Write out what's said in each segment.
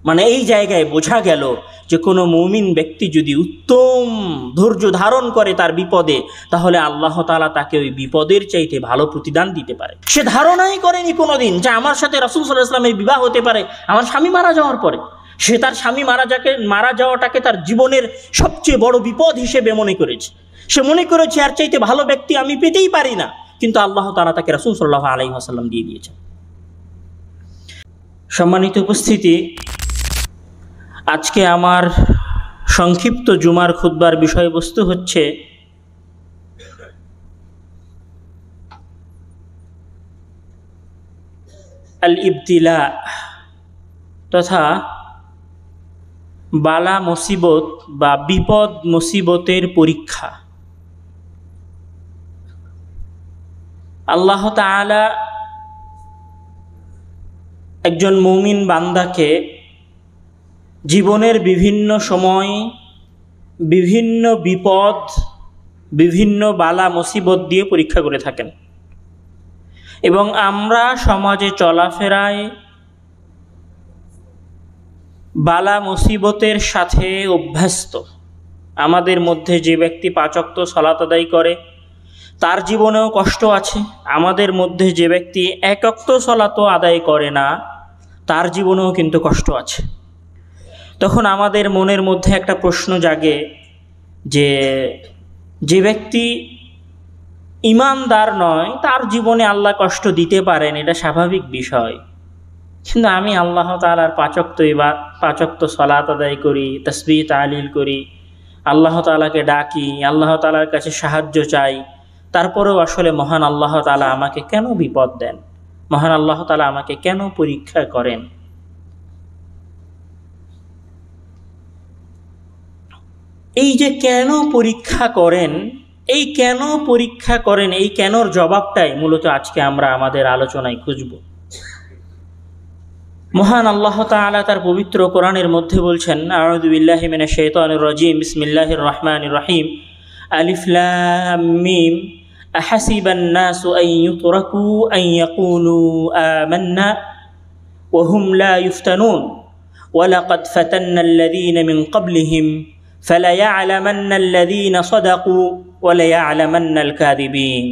মানে এই জায়গায় বোঝা গেল যে কোনো মুমিন ব্যক্তি যদি উত্তম ধৈর্য ধারণ করে তার বিপদে, তাহলে আল্লাহ তাআলা তাকে ওই বিপদের চাইতে ভালো প্রতিদান দিতে পারে। সে ধারণাই করেনি কোনোদিন যে আমার সাথে রাসূল সাল্লাল্লাহু আলাইহি ওয়াসাল্লামের বিবাহ হতে পারে আমার স্বামী মারা যাওয়ার পরে। সে তার স্বামী মারা যাওয়াটাকে তার জীবনের সবচেয়ে বড় বিপদ হিসেবে মনে করেছে। সে মনে করেছে আর চাইতে ভালো ব্যক্তি আমি পেতেই পারি না, কিন্তু আল্লাহ তাআলা তাকে রাসূল সাল্লাল্লাহু আলাইহি ওয়াসাল্লাম দিয়ে দিয়েছেন। সম্মানিত উপস্থিতি, আজকে আমার সংক্ষিপ্ত জুমার খুতবার বিষয়বস্তু হচ্ছে আল ইবতিলা তথা বালা মুসিবত বা বিপদ মুসিবতের পরীক্ষা। আল্লাহ তাআলা একজন মুমিন বান্দাকে জীবনের বিভিন্ন সময় বিভিন্ন বিপদ বিভিন্ন বালা মুসিবত দিয়ে পরীক্ষা করে থাকেন, এবং আমরা সমাজে চলাফেরায় বালা মুসিবতের সাথে অভ্যস্ত। আমাদের মধ্যে যে ব্যক্তি 5 ওয়াক্ত সালাত আদায় করে তার জীবনেও কষ্ট আছে। আমাদের মধ্যে যে ব্যক্তি 1 ওয়াক্ত সালাতও আদায় করে না তার জীবনেও কিন্তু কষ্ট আছে। তখন আমাদের মনের মধ্যে একটা প্রশ্ন জাগে যে যে ব্যক্তি ঈমানদার নয় তার জীবনে আল্লাহ কষ্ট দিতে পারেন, এটা স্বাভাবিক বিষয়। কিন্তু আমি আল্লাহ তাআলার 5 ওয়াক্ত সালাত আদায় করি, তাসবিহ তাহলিল করি, আল্লাহ তাআলাকে ডাকি, আল্লাহ তাআলার কাছে সাহায্য চাই, তারপরেও আসলে মহান আল্লাহ তাআলা আমাকে কেন বিপদ দেন, মহান আল্লাহ তাআলা আমাকে কেন পরীক্ষা করেন? এই যে কেন পরীক্ষা করেন, এই কেন পরীক্ষা করেন, এই কেনর জবাবটাই মূলত আজকে আমরা আমাদের আলোচনায় খুঁজব। মহান আল্লাহ তাআলা তার পবিত্র কোরআনের মধ্যে বলছেন, আউযু বিল্লাহি মিনাশ শাইতানির রাজীম, বিসমিল্লাহির রহমানির রহিম, আলিফ লাম মিম, আহাসিবান নাসু আন ইউতরাকু আন ইয়াকুলু আমান্না ওয়া হুম লা ইফতানুন ওয়া লাকাদ ফাতান্নাল্লাযীনা মিন ক্বাবলিহিম ফালায়া'লামান্নাল্লাযীনা সাদাকু ওয়া লায়া'লামান্নাল কাযিবিন।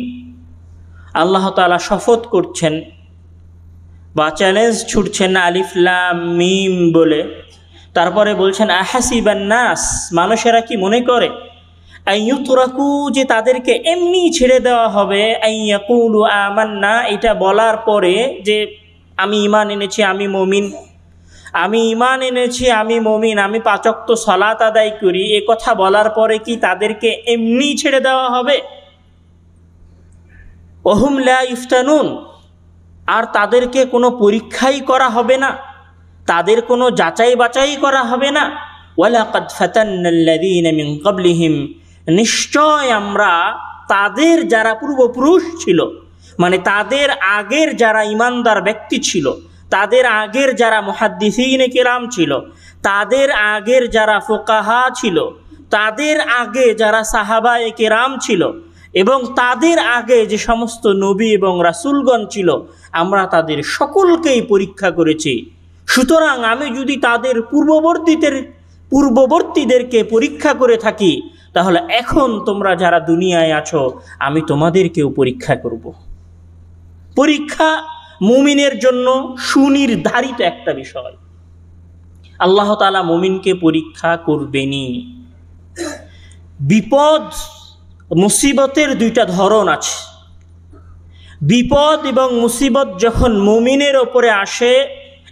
আল্লাহ তাআলা শপথ করছেন বা চ্যালেঞ্জ ছুটছেন আলিফ লাম মিম বলে, তারপরে বলছেন আহাসিবান নাস, মানুষেরা কি মনে করে, আইয়ুতরাকু, যে তাদেরকে এমনি ছেড়ে দেওয়া হবে, আইয়াকুলু আমান্না, এটা বলার পরে যে আমি ঈমান এনেছি, আমি মুমিন, আমি ঈমান এনেছি, আমি মুমিন, আমি 5 ওয়াক্ত সালাত আদায় করি, এ কথা বলার পরে কি তাদেরকে এমনি ছেড়ে দেওয়া হবে? ওহুম লা ইফতানুন, আর তাদেরকে কোনো পরীক্ষাই করা হবে না, তাদের কোনো যাচাই বাছাই করা হবে না। ওয়ালাকাদ ফাতান্নাল্লাযীনা মিন ক্বাবলিহিম, নিশ্চয় আমরা তাদের যারা পূর্বপুরুষ ছিল, মানে তাদের আগের যারা ঈমানদার ব্যক্তি ছিল, তাদের আগের যারা মুহাদ্দিসিনে কিরাম ছিল, তাদের আগের যারা ফুকাহা ছিল, তাদের আগে যারা সাহাবায়ে কিরাম ছিল, এবং তাদের আগে যে সমস্ত নবী এবং রাসূলগণ ছিল, আমরা তাদের সকলকেই পরীক্ষা করেছি। সুতরাং আমি যদি তাদের পূর্ববর্তীদেরকে পরীক্ষা করে থাকি, তাহলে এখন তোমরা যারা দুনিয়ায় আছো আমি তোমাদেরকেও পরীক্ষা করব। পরীক্ষা মুমিনের জন্য সুনির্ধারিত একটা বিষয়। আল্লাহ তাআলা মুমিনকে পরীক্ষা করবেনই। বিপদ মুসিবতের 2টা ধরন আছে। বিপদ এবং মুসিবত যখন মুমিনের ওপরে আসে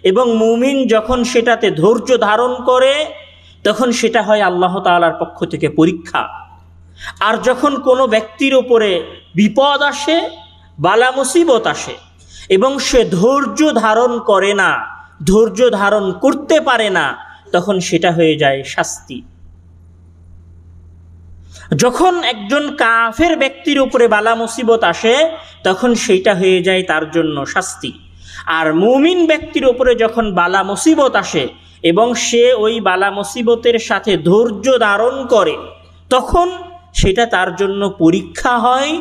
এবং মুমিন যখন সেটাতে ধৈর্য ধারণ করে, তখন সেটা হয় আল্লাহ তাআলার পক্ষ থেকে পরীক্ষা। আর যখন কোনো ব্যক্তির ওপরে বিপদ আসে, বালা মুসিবত আসে, এবং সে ধৈর্য ধারণ করে না, ধৈর্য ধারণ করতে পারে না, তখন সেটা হয়ে যায় শাস্তি। যখন একজন কাফের ব্যক্তির উপরে বালা মুসিবত আসে, তখন সেইটা হয়ে যায় তার জন্য শাস্তি। আর মুমিন ব্যক্তির উপরে যখন বালা মুসিবত আসে এবং সে ওই বালা মুসিবতের সাথে ধৈর্য ধারণ করে, তখন সেটা তার জন্য পরীক্ষা হয়,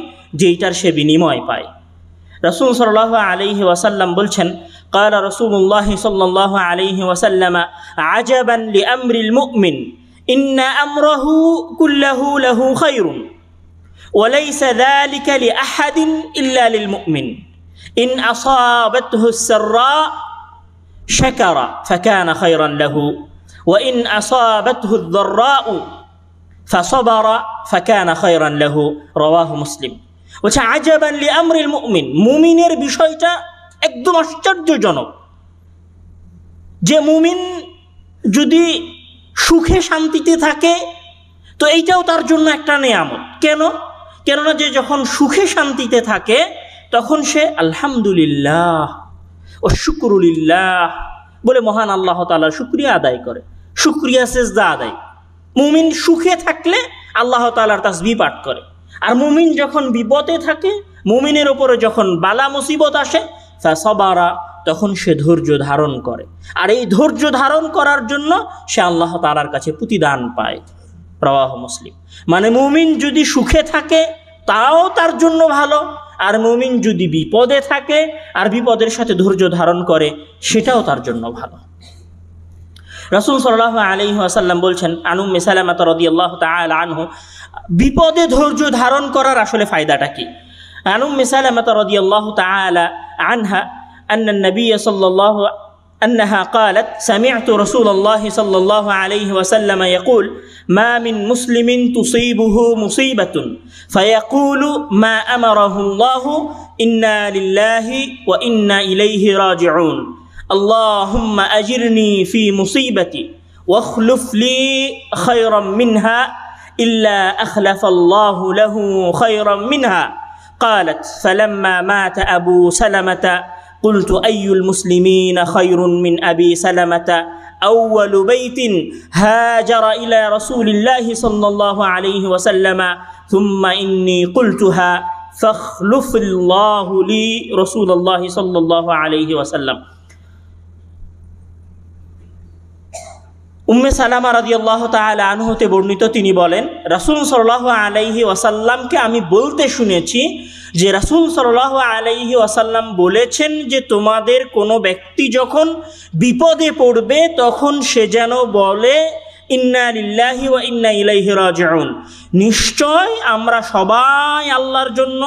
যেইটার সে বিনিময় পায়। রাসূল সাল্লাল্লাহু আলাইহি ওয়াসাল্লাম বলছেন, قال رسول الله صلى الله عليه وسلم عجبا لأمر المؤمن إن أمره كله له خير وليس ذلك لأحد إلا للمؤمن إن أصابته السراء شكر فكان خيرا له وإن أصابته الضراء فصبر فكان خيرا له رواه مسلم وعجبا لأمر المؤمن মুমিনের বিষয়টা একদম আশ্চর্যজনক যে মুমিন যদি সুখে শান্তিতে থাকে তো এইটাও তার জন্য একটা নেয়ামত। কেননা যে যখন সুখে শান্তিতে থাকে তখন সে আলহামদুলিল্লাহ ও শুকরুলিল্লাহ বলে মহান আল্লাহ তাআলার শুকরিয়া আদায় করে, শুকরিয়া সেজদা আদায়। মুমিন সুখে থাকলে আল্লাহ তাআলার তাসবিহ পাঠ করে, আর মুমিন যখন বিপদে থাকে, মুমিনের উপরে যখন বালা মুসিবত আসে ফাসাবারা তখন সে ধৈর্য ধারণ করে, আর এই ধৈর্য ধারণ করার জন্য সে আল্লাহ তাআলার কাছে প্রতিদান পায়। রাওয়াহু মুসলিম। মানে মুমিন যদি সুখে থাকে তাও তার জন্য ভালো, আর মুমিন যদি বিপদে থাকে আর বিপদের সাথে ধৈর্য ধারণ করে সেটাও তার জন্য ভালো। রাসূল সাল্লাল্লাহু আলাইহি ওয়াসাল্লাম বলছেন, আন উম্মে সালামা রাদিয়াল্লাহু তাআলা আনহু, বিপদে ধৈর্য ধারণ করার আসলে ফায়দাটা কি? আন উম্মে সালামা রাদিয়াল্লাহু তাআলা আনহা أن النبي صلى الله أنها قالت سمعت رسول الله صلى الله عليه وسلم يقول ما من مسلم تصيبه مصيبة فيقول ما أمره الله إنا لله وإنا إليه راجعون اللهم أجرني في مصيبتي واخلف لي خيرا منها إلا أخلف الله له خيرا منها قالت فلما مات أبو سلمة قلت أي المسلمين خير من أبي سلمة أول بيت هاجر إلى رسول الله صلى الله عليه وسلم ثم إني قلتها فاخلف الله لي رسول الله صلى الله عليه وسلم উম্মে সালামা রাদিয়াল্লাহু তাআলা আনহুতে বর্ণিত, তিনি বলেন রাসূল সাল্লাল্লাহু আলাইহি ওয়াসাল্লামকে আমি বলতে শুনেছি যে রাসূল সাল্লাল্লাহু আলাইহি ওয়াসাল্লাম বলেছেন যে তোমাদের কোনো ব্যক্তি যখন বিপদে পড়বে তখন সে যেন বলে ইন্না লিল্লাহি ওয়া ইন্না ইলাইহি রাজিউন, নিশ্চয় আমরা সবাই আল্লাহর জন্য,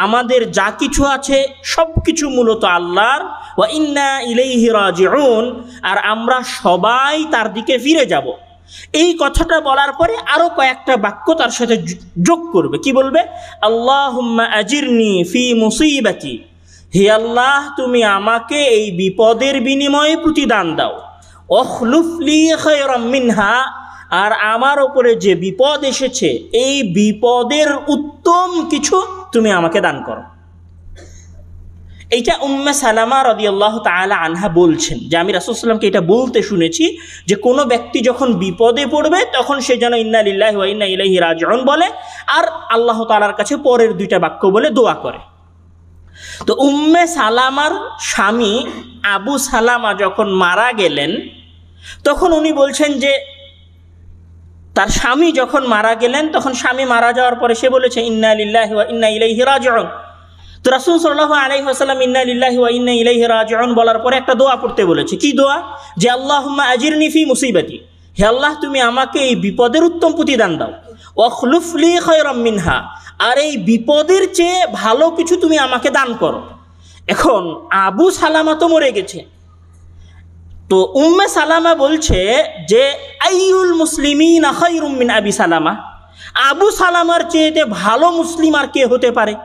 আমাদের যা কিছু আছে সব কিছু মূলত আল্লাহর, ওয়া ইন্না ইলাইহি রাজিউন, আর আমরা সবাই তার দিকে ফিরে যাব। এই কথাটা বলার পরে আরো কয়েকটা বাক্য তার সাথে যোগ করবে। কি বলবে? আল্লাহুম্মা আজিরনি ফি মুসিবাতি, হে আল্লাহ তুমি আমাকে এই বিপদের বিনিময়ে প্রতিদান দাও। ওখলুফ লি খায়রাম মিনহা, আর আমার উপরে যে বিপদ এসেছে এই বিপদের উত্তম কিছু তুমি আমাকে দান করো। এইটা উম্মে সালামা রাদিয়াল্লাহু তাআলা আনহা বলছেন যে আমি রাসূল সাল্লাল্লাহু আলাইহি ওয়াসাল্লামকে এটা বলতে শুনেছি যে কোনো ব্যক্তি যখন বিপদে পড়বে তখন সে যেন ইন্না লিল্লাহি ওয়া ইন্না ইলাইহি রাজিউন বলে, আর আল্লাহ তাআলার কাছে পরের দুইটা বাক্য বলে দোয়া করে। তো উম্মে সালামার স্বামী আবু সালামা যখন মারা গেলেন তখন উনি বলছেন যে তার স্বামী যখন মারা গেলেন তখন স্বামী মারা যাওয়ার পরে সে বলেছে ইন্না লিল্লাহি ওয়া ইন্না ইলাইহি রাজিউন। তো রাসূল সাল্লাল্লাহু আলাইহি ওয়াসাল্লাম ইন্না লিল্লাহি ওয়া ইন্না ইলাইহি রাজিউন বলার পরে একটা দোয়া পড়তে বলেছে। কি দোয়া? যে আল্লাহুম্মা আজিরনি ফি মুসিবাতি, হে আল্লাহ তুমি আমাকে এই বিপদের উত্তম প্রতিদান দাও। ওয়াখলুফ লি খায়রাম মিনহা, আর এই বিপদের চেয়ে ভালো কিছু তুমি আমাকে দান করো। এখন আবু সালামা তো মরে গেছে, তো উম্মে সালামা বলছে যে আইয়ুল মুসলিমিনা খায়রুম মিন আবি সালামা, আবু সালামার চেয়ে ভালো মুসলিম আর কে হতে পারে?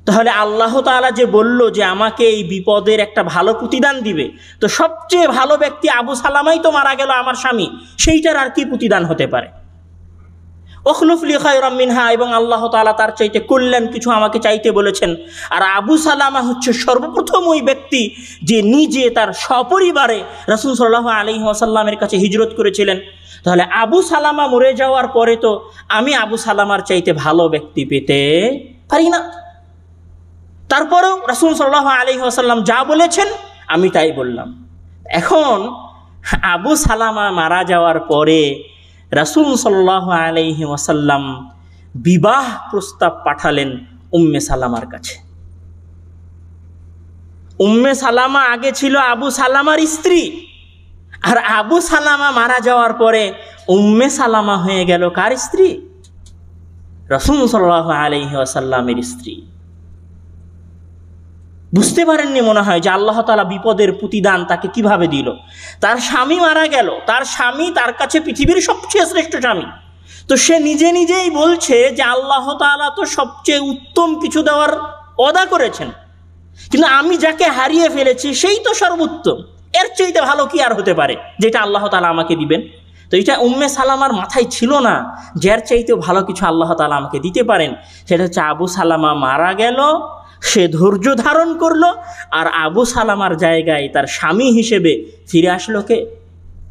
তাহলে আল্লাহ তাআলা যে বলল যে আমাকে এই বিপদের একটা ভালো প্রতিদান দিবে, তো সবচেয়ে ভালো ব্যক্তি আবু সালামাই তো মারা গেল আমার স্বামী, সেইটার আর কি প্রতিদান হতে পারে? ওখলুফ লি খায়রাম মিনহা, এবং আল্লাহ তাআলা তার চাইতে কল্যাণ কিছু আমাকে চাইতে বলেছেন। আর আবু সালামা হচ্ছে সর্বপ্রথম ওই ব্যক্তি যে নিজে তার সপরিবারে রাসূল সাল্লাল্লাহু আলাইহি ওয়াসাল্লামের কাছে হিজরত করেছিলেন। তাহলে আবু সালামা মরে যাওয়ার পরে তো আমি আবু সালামার চাইতে ভালো ব্যক্তি পেতে পারি না। তারপরেও রাসূল সাল্লাল্লাহু আলাইহি ওয়াসাল্লাম যা বলেছেন আমি তাই বললাম। এখন আবু সালামা মারা যাওয়ার পরে রাসূল সাল্লাল্লাহু আলাইহি ওয়াসাল্লাম বিবাহ প্রস্তাব পাঠালেন উম্মে সালামার কাছে। উম্মে সালামা আগে ছিল আবু সালামার স্ত্রী, আর আবু সালামা মারা যাওয়ার পরে উম্মে সালামা হয়ে গেল কার স্ত্রী? রাসূল সাল্লাল্লাহু আলাইহি ওয়াসাল্লামের স্ত্রী। বুঝতে পারেননি মনে হয় যে আল্লাহ তাআলা বিপদের প্রতিদান তাকে কিভাবে দিল। তার স্বামী মারা গেল, তার স্বামী তার কাছে পৃথিবীর সবচেয়ে শ্রেষ্ঠ স্বামী, তো সে নিজে নিজেই বলছে যে আল্লাহ তাআলা তো সবচেয়ে উত্তম কিছু দেওয়ার ওয়াদা করেছেন, কিন্তু আমি যাকে হারিয়ে ফেলেছি সেই তো সর্বোত্তম, এর চাইতে ভালো কি আর হতে পারে যেটা আল্লাহ তাআলা আমাকে দিবেন। তো এটা উম্মে সালামার মাথায় ছিল না, যার চাইতেও ভালো কিছু আল্লাহ তাআলা আমাকে দিতে পারেন। সেটা হচ্ছে আবু সালামা মারা গেল, সে ধৈর্য ধারণ করলো, আর আবু সালামার জায়গায় তার স্বামী হিসেবে ফিরে আসলো কে?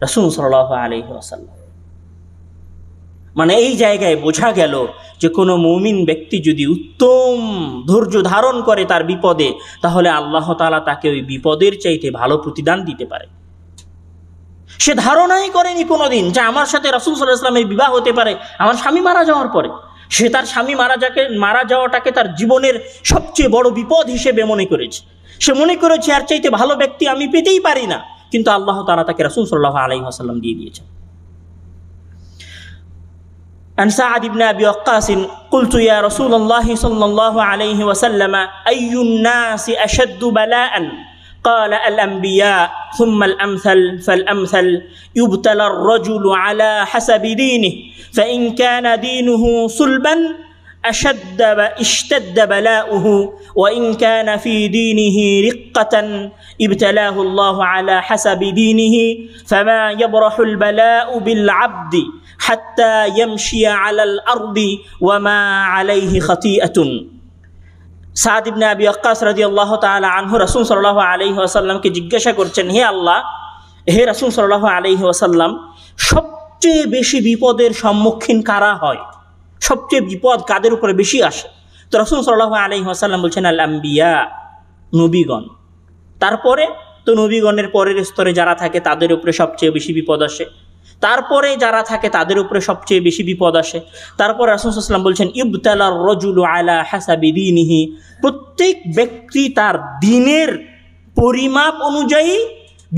রাসূল সাল্লাল্লাহু আলাইহি ওয়াসাল্লাম। মানে এই জায়গায় বোঝা গেল যে কোনো মুমিন ব্যক্তি যদি উত্তম ধৈর্য ধারণ করে তার বিপদে, তাহলে আল্লাহ তাআলা তাকে ওই বিপদের চাইতে ভালো প্রতিদান দিতে পারে। সে ধারণাই করেনি কোনোদিন যে আমার সাথে রাসূল সাল্লাল্লাহু আলাইহি ওয়াসাল্লামের বিবাহ হতে পারে আমার স্বামী মারা যাওয়ার পরে। সে তার স্বামী মারা যাওয়াটাকে তার জীবনের সবচেয়ে বড় বিপদ হিসেবে মনে করেছে। সে মনে করেছে আর চাইতে ভালো ব্যক্তি আমি পেতেই পারি না, কিন্তু আল্লাহ তাআলা তাকে রাসূল সাল্লাল্লাহু আলাইহি ওয়াসাল্লাম দিয়ে দিয়েছেন। عن سعد بن أبي وقاص قلت يا رسول الله صلى الله عليه وسلم أي الناس أشد بلاء؟ قال الأنبياء ثم الأمثل فالأمثل يبتلى الرجل على حسب دينه فإن كان دينه صلبا اشتد بلاؤه وإن كان في دينه رقة ابتلاه الله على حسب دينه فما يبرح البلاء بالعبد حتى يمشي على الأرض وما عليه خطيئة। সাদ ইবনে আবি ওয়াক্কাস রাদিয়াল্লাহু তাআলা আনহু রাসূল সাল্লাল্লাহু আলাইহি ওয়াসাল্লামকে জিজ্ঞাসা করছেন, হে আল্লাহ, হে রাসূল সাল্লাল্লাহু আলাইহি ওয়াসাল্লাম, সবচেয়ে বেশি বিপদের সম্মুখীন কারা হয়? সবচেয়ে বিপদ কাদের উপরে বেশি আসে? তো রাসূল সাল্লাল্লাহু আলাইহি ওয়াসাল্লাম বলছেন আল আম্বিয়া, নবীগণ। তারপরে তো নবীগণের পরের স্তরে যারা থাকে তাদের উপরে সবচেয়ে বেশি বিপদ আসে, তারপরে যারা থাকে তাদের উপরে সবচেয়ে বেশি বিপদ আসে। তারপর রাসূল সাল্লাল্লাহু আলাইহি ওয়াসাল্লাম বলছেন ইবতালার রাজুলু আলা হাসাবি দীনিহি, প্রত্যেক ব্যক্তি তার দ্বীনের পরিমাপ অনুযায়ী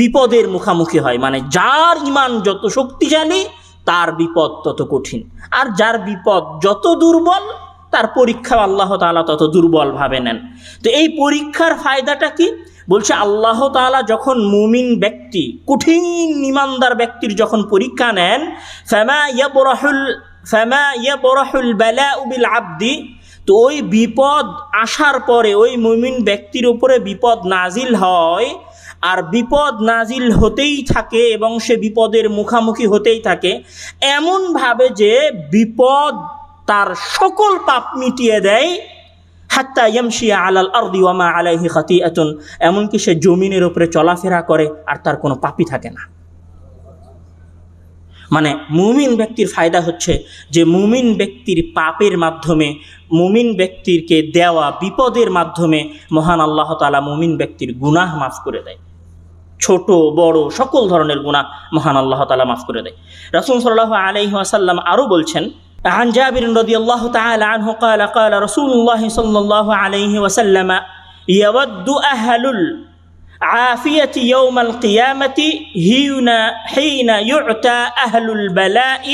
বিপদের মুখোমুখি হয়। মানে যার ঈমান যত শক্তিশালী তার বিপদ তত কঠিন, আর যার বিপদ যত দুর্বল তার পরীক্ষা আল্লাহ তাআলা তত দুর্বল ভাবে নেন। তো এই পরীক্ষার ফায়দাটা কি? বলছে আল্লাহ তাআলা যখন মুমিন ব্যক্তি, কঠিন ঈমানদার ব্যক্তির যখন পরীক্ষা নেন, ফামা ইয়াবরাহুল বালাউ বিল আবদি, তো ওই বিপদ আসার পরে ওই মুমিন ব্যক্তির উপরে বিপদ নাজিল হয়, আর বিপদ নাজিল হতেই থাকে এবং সে বিপদের মুখোমুখি হতেই থাকে, এমনভাবে যে বিপদ তার সকল পাপ মিটিয়ে দেয়। হাত্তা ইয়ামশিয়া আলাল আরদি ওয়া মা আলাইহি খাতিআতুন, এমনকি সে জমিনের উপরে চলাফেরা করে আর তার কোনো পাপই থাকে না। মানে মুমিন ব্যক্তির ফায়দা হচ্ছে যে মুমিন ব্যক্তির পাপের মাধ্যমে, মুমিন ব্যক্তিকে দেওয়া বিপদের মাধ্যমে মহান আল্লাহ তাআলা মুমিন ব্যক্তির গুনাহ মাফ করে দেয়। ছোট বড় সকল ধরনের গুনাহ মহান আল্লাহ তাআলা মাফ করে দেয়। রাসূল সাল্লাল্লাহু আলাইহি ওয়াসাল্লাম আরও বলছেন, عن جابر رضي الله تعالى عنه قال قال رسول الله صلى الله عليه وسلم يود أهل العافية يوم القيامة حين يعطى أهل البلاء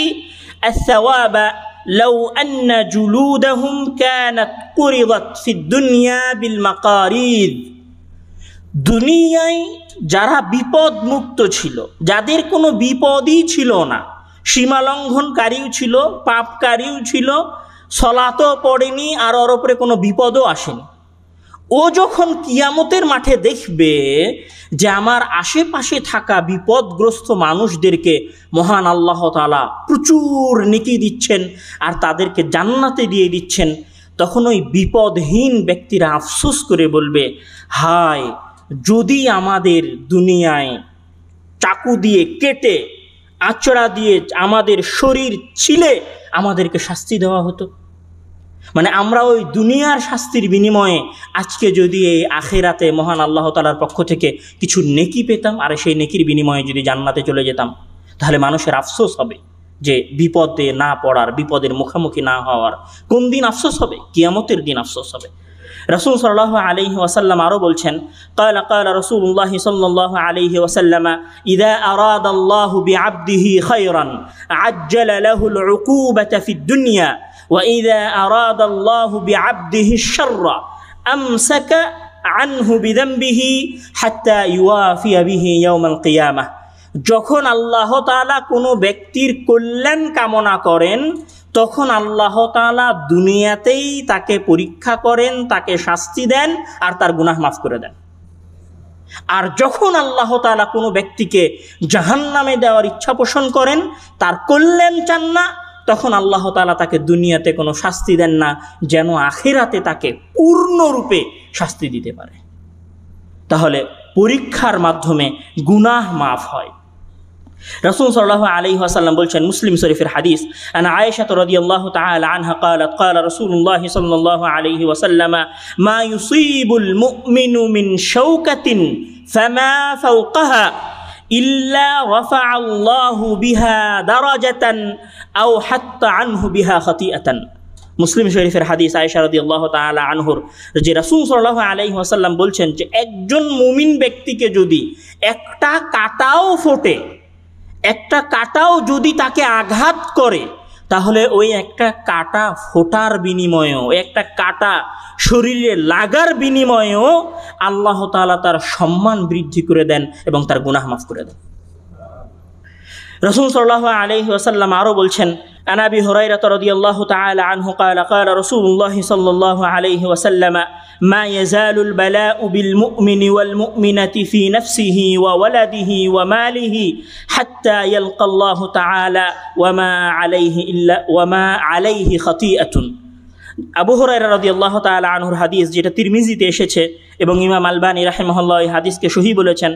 الثواب لو أن جلودهم كانت قرضت في الدنيا بالمقاريض। দুনিয়ায় যারা বিপদ মুক্ত ছিল, যাদের কোনো বিপদই ছিল না, সীমালঙ্ঘনকারীও ছিল, পাপকারীও ছিল, সলাতও পড়েনি, আর ওর ওপরে কোনো বিপদও আসেনি, ও যখন কিয়ামতের মাঠে দেখবে যে আমার আশেপাশে থাকা বিপদগ্রস্ত মানুষদেরকে মহান আল্লাহ তাআলা প্রচুর নেকি দিচ্ছেন আর তাদেরকে জান্নাতে দিয়ে দিচ্ছেন, তখন ওই বিপদহীন ব্যক্তিরা আফসোস করে বলবে, হায় যদি আমাদের দুনিয়ায় চাকু দিয়ে কেটে, আঁচড়া দিয়ে আমাদের শরীর ছিলে আমাদেরকে শাস্তি দেওয়া হতো। মানে আমরা ওই দুনিয়ার শাস্তির বিনিময়ে আজকে যদি এই আখিরাতে মহান আল্লাহ তাআলার পক্ষ থেকে কিছু নেকি পেতাম, আর সেই নেকির বিনিময়ে যদি জান্নাতে চলে যেতাম, তাহলে মানুষের আফসোস হবে যে বিপদে না পড়ার, বিপদের মুখোমুখি না হওয়ার। কোন দিন আফসোস হবে? কিয়ামতের দিন আফসোস হবে। রাসূল সাল্লাল্লাহু আলাইহি ওয়াসাল্লাম আরও বলছেন, ক্বালা ক্বালা রাসূলুল্লাহ সাল্লাল্লাহু আলাইহি ওয়াসাল্লাম, ইযা আরাদাল্লাহু বিআবদিহি খায়রান আজ্জালা লাহুল উকুবাতা ফিদ দুনিয়া ওয়া ইযা আরাদাল্লাহু বিআবদিহি শাররা আমসাকা আনহু বিযামবিহি হাত্তা ইউয়াফিয়া বিহি ইয়াউমাল কিয়ামাহ। যখন আল্লাহ তাআলা কোনো ব্যক্তির কল্যাণ কামনা করেন তখন আল্লাহ তাআলা দুনিয়াতেই তাকে পরীক্ষা করেন, তাকে শাস্তি দেন আর তার গুনাহ মাফ করে দেন। আর যখন আল্লাহ তাআলা কোনো ব্যক্তিকে জাহান্নামে দেওয়ার ইচ্ছা পোষণ করেন, তার কল্যাণ চান না, তখন আল্লাহ তাআলা তাকে দুনিয়াতে কোনো শাস্তি দেন না, যেন আখিরাতে তাকে পূর্ণরূপে শাস্তি দিতে পারে। তাহলে পরীক্ষার মাধ্যমে গুনাহ মাফ হয়। রাসূল সাল্লাল্লাহু আলাইহি ওয়াসাল্লাম বলছেন, মুসলিম শরীফের হাদিস, আন আয়েশা রাদিয়াল্লাহু তাআলা আনহা قالت قال رسول الله صلى الله عليه وسلم ما يصيب المؤمن من شوكة فما فوقها إلا رفع الله بها درجة أو حط عنه بها خطيئة। মুসলিম শরীফের হাদিস, আয়েশা রাদিয়াল্লাহু তাআলা আনহুর, যে রাসূল সাল্লাল্লাহু আলাইহি ওয়াসাল্লাম বলছেন যে একজন মুমিন ব্যক্তিকে যদি একটা কাঁটাও ফোটে, একটা কাঁটাও যদি তাকে আঘাত করে, তাহলে ওই একটা কাঁটা ফোটার বিনিময়েও, একটা কাঁটা শরীরে লাগার বিনিময়েও আল্লাহ তাআলা তার সম্মান বৃদ্ধি করে দেন এবং তার গুনাহ মাফ করে দেন। রাসূল সাল্লাল্লাহু আলাইহি ওয়াসাল্লাম আরও বলছেন, আন আবি হুরায়রা রাদিয়াল্লাহু তাআলা আনহু قال قال رسول الله صلى الله عليه وسلم ما يزال البلاء بالمؤمن والمؤمنة في نفسه وولده وماله حتى يلقى الله تعالى وما عليه خطيئة। আবু হুরায়রা রাদিয়াল্লাহু তাআলা আনহুর হাদিস, যেটা তিরমিজিতে এসেছে এবং ইমাম আলবানী রাহিমাহুল্লাহ এই হাদিসকে সহিহ বলেছেন,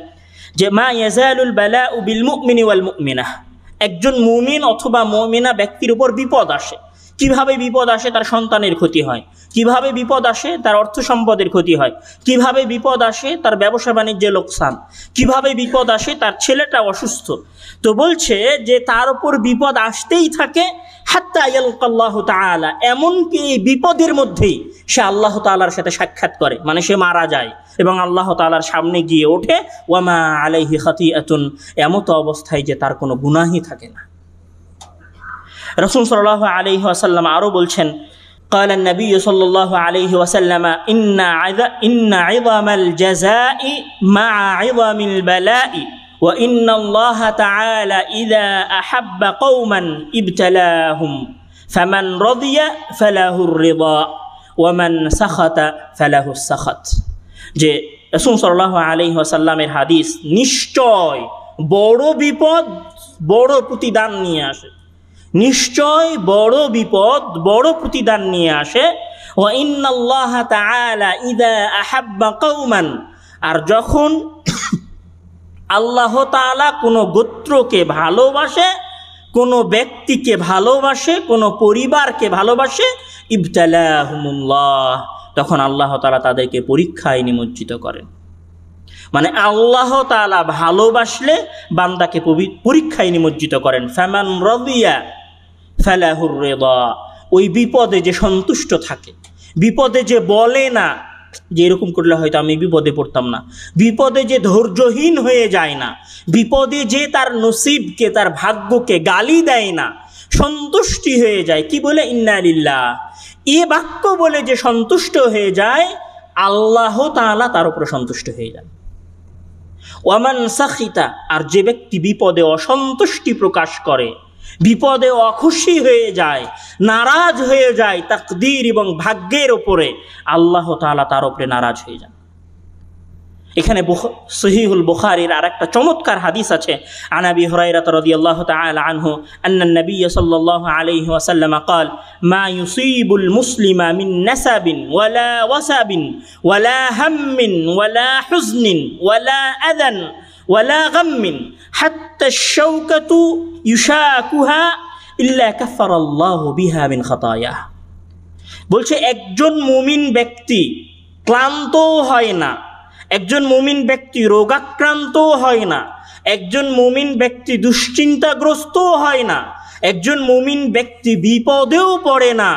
যে মা ইয়াজালুল বালাউ বিল মুমিনি ওয়াল মুমিনাহ, একজন মুমিন অথবা মুমিনা ব্যক্তির উপর বিপদ আসে। কিভাবে বিপদ আসে? তার সন্তানের ক্ষতি হয়। কিভাবে বিপদ আসে? তার অর্থ সম্পদের ক্ষতি হয়। কিভাবে বিপদ আসে? তার ব্যবসা বাণিজ্যে লোকসান। কিভাবে বিপদ আসে? তার ছেলেটা অসুস্থ। তো বলছে যে তার উপর বিপদ আসতেই থাকে, হাত্তা ইয়ালকাল্লাহু তাআলা, এমনকি এই বিপদের মধ্যেই সে আল্লাহ তাআলার সাথে সাক্ষাৎ করে, মানে সে মারা যায় এবং আল্লাহ তাআলার সামনে গিয়ে ওঠে, ওয়ামা আলাইহি খাতিআতুন, এমত অবস্থায় যে তার কোনো গুনাহই থাকে না। রাসূল সাল্লাল্লাহু আলাইহি ওয়াসাল্লাম আরও বলছেন, قال النبي صلى الله عليه وسلم إن عظم الجزاء مع عظم البلاء وإن الله تعالى إذا أحب قوما ابتلاهم فمن رضي فله الرضا ومن سخط فله السخط। যে রাসূল সাল্লাল্লাহু আলাইহি ওয়াসাল্লামের হাদিস, নিশ্চয় বড় বিপদ বড় প্রতিদান নিয়ে আসে, নিশ্চয় বড় বিপদ বড় প্রতিদান নিয়ে আসে। ওয়া ইন্নাল্লাহ তাআলা ইযা আহাব্বা কওমান, আর যখন আল্লাহ তাআলা কোনো গোত্রকে ভালোবাসে, কোনো ব্যক্তিকে ভালোবাসে, কোনো পরিবারকে ভালোবাসে, ইবতালাহুমুল্লাহ, তখন আল্লাহ তাআলা তাদেরকে পরীক্ষায় নিমজ্জিত করেন। মানে আল্লাহ তাআলা ভালোবাসলে বান্দাকে পরীক্ষায় নিমজ্জিত করেন। ফামান রাদিয়া ফালাহুর রিদা, ওই বিপদে যে সন্তুষ্ট থাকে, বিপদে যে বলে না যে এরকম করলে হয়তো আমি বিপদে পড়তাম না, বিপদে যে ধৈর্যহীন হয়ে যায় না, বিপদে যে তার নসিবকে, তার ভাগ্যকে গালি দেয় না, সন্তুষ্টি হয়ে যায়, কি বলে? ইন্না লিল্লাহ, এ বাক্য বলে যে সন্তুষ্ট হয়ে যায়, আল্লাহ তাআলা তার উপর সন্তুষ্ট হয়ে যান। ওয়ামান সাখিতা, আর যে ব্যক্তি বিপদে অসন্তুষ্টি প্রকাশ করে, বিপদে অখুশি হয়ে যায়, নারাজ হয়ে যায় তাকদীর এবং ভাগ্যের ওপরে, আল্লাহ তাআলা তার উপরে নারাজ হয়ে যান। এখানে সহিহুল বুখারীর আরেকটা চমৎকার হাদিস আছে, আন আবি হুরায়রা রাদিয়াল্লাহু তাআলা আনহু আন্নান নবী সাল্লাল্লাহু আলাইহি ওয়াসাল্লাম قال ما يصيب المسلم من نسب ولا وسب ولا هم ولا حزن ولا أذى ولا غم حتى الشوكة يشاكها إلا كفر الله بها من خطاياه। বলছে একজন মুমিন ব্যক্তি ক্লান্ত হয় না, একজন মুমিন ব্যক্তি রোগাক্রান্ত হয় না, একজন মুমিন ব্যক্তি দুশ্চিন্তাগ্রস্ত হয় না, একজন মুমিন ব্যক্তি বিপদেও পড়ে না,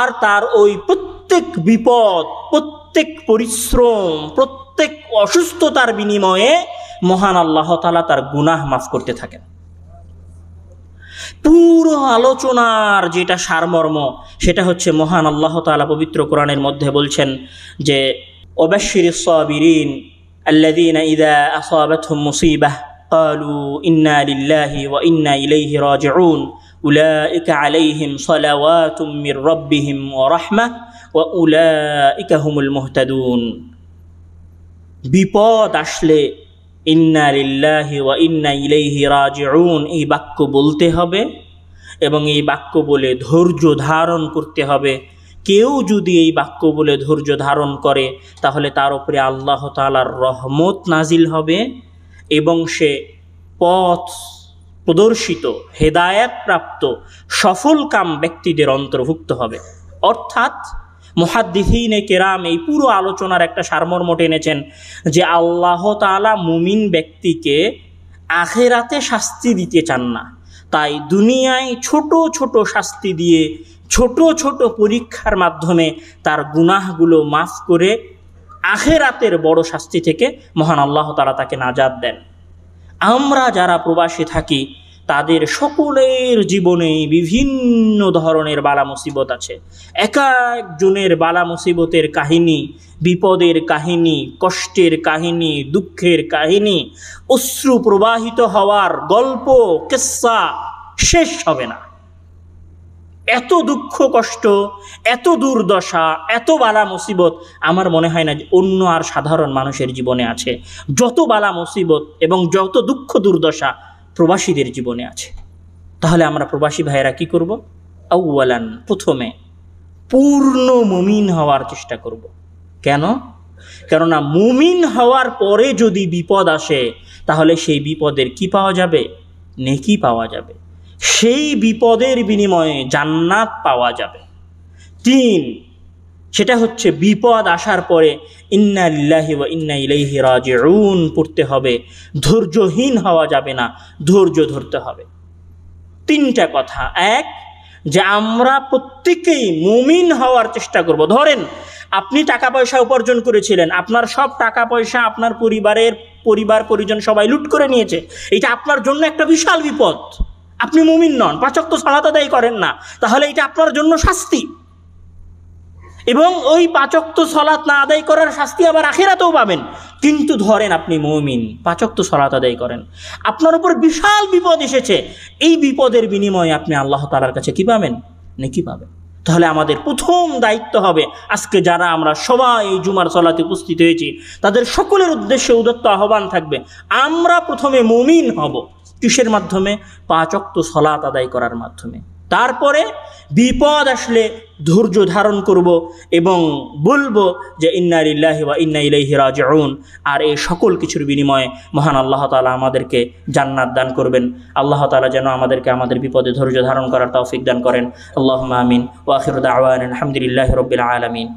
আর তার ওই প্রত্যেক বিপদ, প্রত্যেক পরিশ্রম, প্রত্যেক অসুস্থতার বিনিময়ে মহান আল্লাহ তাআলা তার গুনাহ মাফ করতে থাকেন। পুরো আলোচনার যেটা সারমর্ম সেটা হচ্ছে মহান আল্লাহ তাআলা পবিত্র কোরআনের মধ্যে বলছেন যে ওয়াবাশশিরিস সাবিরিন আল্লাযীনা ইযা আসাবাতহুম মুসিবাহ ক্বালু ইন্না লিল্লাহি ওয়া ইন্না ইলাইহি রাজিউন উলাইকা আলাইহিম সালাওয়াতুম মির রাব্বিহিম ওয়া রাহমাহ ওয়া উলাইকা হুমুল মুহতাদুন। বিপদ আসলে ইন্না লিল্লাহি ওয়া ইন্না ইলাইহি রাজিউন এই বাক্য বলতে হবে এবং এই বাক্য বলে ধৈর্য ধারণ করতে হবে। কেউ যদি এই বাক্য বলে ধৈর্য ধারণ করে তাহলে তার উপরে আল্লাহ তাআলার রহমত নাজিল হবে এবং সে পথ প্রদর্শিত হেদায়েত প্রাপ্ত সফলকাম ব্যক্তিদের অন্তর্ভুক্ত হবে। অর্থাৎ মুহাদ্দিসিনে কেরাম এই পুরো আলোচনার একটা সারমর্ম টেনেছেন যে আল্লাহ তাআলা মুমিন ব্যক্তিকে আখিরাতে শাস্তি দিতে চান না, তাই দুনিয়ায় ছোট ছোট শাস্তি দিয়ে ছোট ছোট পরীক্ষার মাধ্যমে তার গুনাহগুলো মাফ করে আখিরাতের বড় শাস্তি থেকে মহান আল্লাহ তাআলা তাকে নাজাত দেন। আমরা যারা প্রবাসী থাকি তাদের সকলের জীবনে বিভিন্ন ধরনের বালা মুসিবত আছে। এক একজনের বালা মুসিবতের কাহিনী, বিপদের কাহিনী, কষ্টের কাহিনী, দুঃখের কাহিনী, অশ্রু প্রবাহিত হওয়ার গল্প কিস্সা শেষ হবে না। এত দুঃখ কষ্ট, এত দুর্দশা, এত বালা মুসিবত আমার মনে হয় না যে অন্য আর সাধারণ মানুষের জীবনে আছে। যত বালা মুসিবত এবং যত দুঃখ দুর্দশা প্রবাসীদের জীবনে আছে। তাহলে আমরা প্রবাসী ভাইয়েরা কি করব? আউয়ালান, প্রথমে পূর্ণ মুমিন হওয়ার চেষ্টা করব। কেন? কেননা মুমিন হওয়ার পরে যদি বিপদ আসে তাহলে সেই বিপদের কি পাওয়া যাবে? নেকি পাওয়া যাবে, সেই বিপদের বিনিময়ে জান্নাত পাওয়া যাবে। 3, সেটা হচ্ছে বিপদ আসার পরে ইন্না লিল্লাহি ওয়া ইন্না ইলাইহি রাজিউন পড়তে হবে। ধৈর্যহীন হওয়া যাবে না, ধৈর্য ধরতে হবে। 3টা কথা। এক, যে আমরা প্রত্যেকেই মুমিন হওয়ার চেষ্টা করব। ধরেন আপনি টাকা পয়সা উপার্জন করেছিলেন, আপনার সব টাকা পয়সা আপনার পরিবার পরিজন সবাই লুট করে নিয়েছে, এটা আপনার জন্য একটা বিশাল বিপদ। আপনি মুমিন নন, 5 ওয়াক্ত সালাত আদায় করেন না, তাহলে এটা আপনার জন্য শাস্তি। এবং ওই 5 ওয়াক্ত সালাত না আদায় করার শাস্তি আবার আখিরাতেও পাবেন। কিন্তু ধরেন আপনি মুমিন, 5 ওয়াক্ত সালাত আদায় করেন, আপনার উপর বিশাল বিপদ এসেছে, এই বিপদের বিনিময়ে আপনি আল্লাহ তাআলার কাছে কি পাবেন? নেকি পাবেন। তাহলে আমাদের প্রথম দায়িত্ব হবে, আজকে যারা আমরা সবাই এই জুমার সালাতে উপস্থিত হয়েছি তাদের সকলের উদ্দেশ্যে উদাত্ত আহ্বান থাকবে, আমরা প্রথমে মুমিন হব। কিসের মাধ্যমে? 5 ওয়াক্ত সালাত আদায় করার মাধ্যমে। তারপরে বিপদ আসলে ধৈর্য ধারণ করব এবং বলবো যে ইন্না লিল্লাহি ওয়া ইন্না ইলাইহি রাজিউন। আর এই সকল কিছুর বিনিময়ে মহান আল্লাহ তাআলা আমাদেরকে জান্নাত দান করবেন। আল্লাহ তাআলা যেন আমাদেরকে আমাদের বিপদে ধৈর্য ধারণ করার তৌফিক দান করেন। আল্লাহুম্মা আমিন। ওয়া আখিরু দাওয়ানা আলহামদুলিল্লাহি রাব্বিল আলামিন।